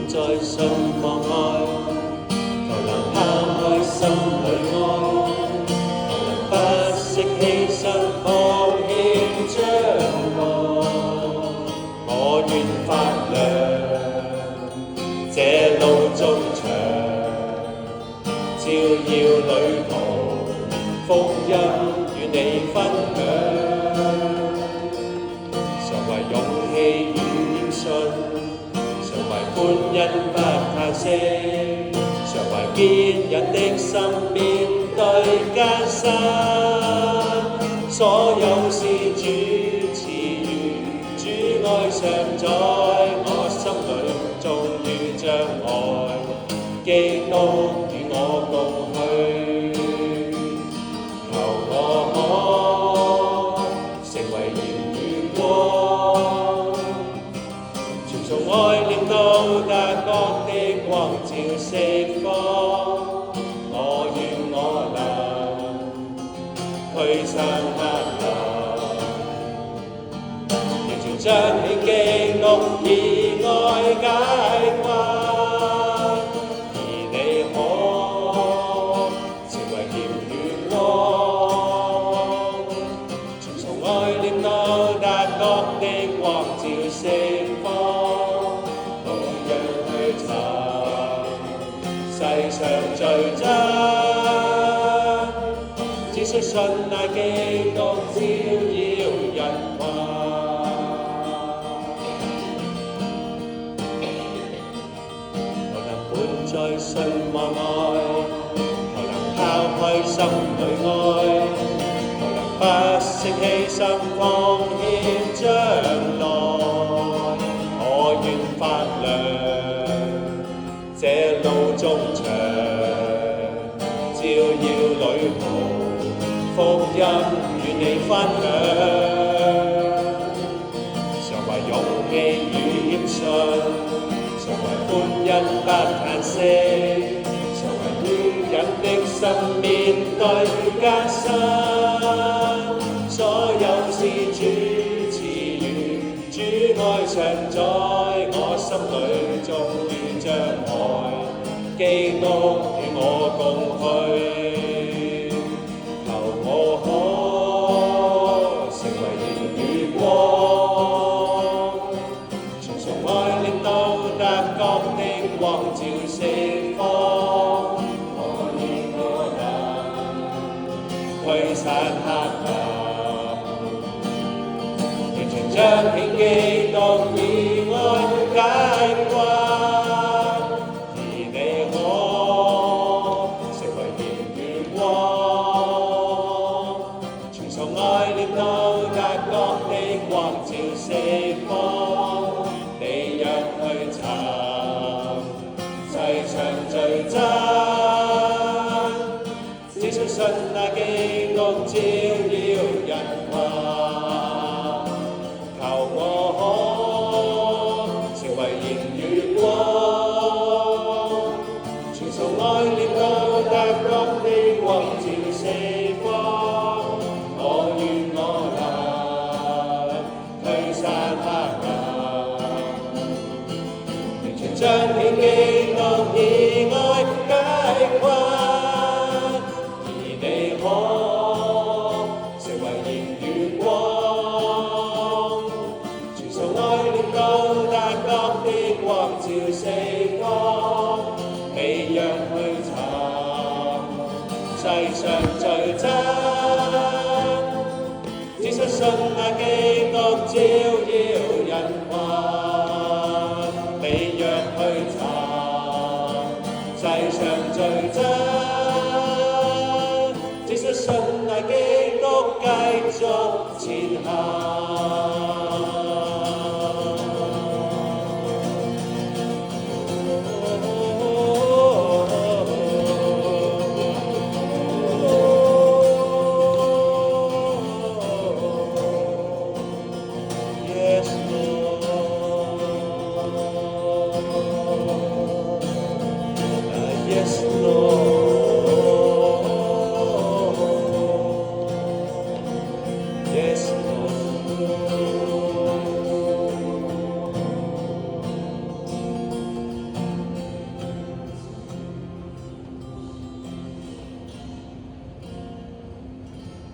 在信望愛，求能拋開心裏愛，求能不惜犧牲奉獻將來。我願發亮這路中長，照耀旅途，福音與你分享。常為勇氣與謙遜，常為歡欣不嘆息，常為堅忍的心面對艱辛。所有事主賜予，主愛常在我心裏，縱遇障礙，基督與我共去。求我可成為鹽與光，傳送愛令到達各地光照四方。我願我能驅散黑暗，完全彰顯基督以愛解困。四方同樣去尋世上最真，只需信賴基督照耀人群。求能滿載信望愛，求能拋開心裏愛，求能不惜犧牲奉獻將來。我願發亮這路中長，照耀旅途，福音與你分享。常為勇氣與謙遜，常為歡欣不嘆息，常為堅忍的心面對艱辛。所有事主賜予，主愛常在我心裏，縱遇障礙，基督與我共去。求我可成為鹽與光，傳送愛令到達各地光照四方。我願我能驅散黑暗，彰顯基督以愛解困。而你可成為鹽與光，傳送愛令到達各地光照四方。你若去尋世上最真，只需信賴基督照耀人群。愛令到達各地光照四方。我願我能驅散黑暗，完全彰顯基督以愛解困。而你可成為鹽與光，傳送愛令到達各地光照四方。你若去尋世上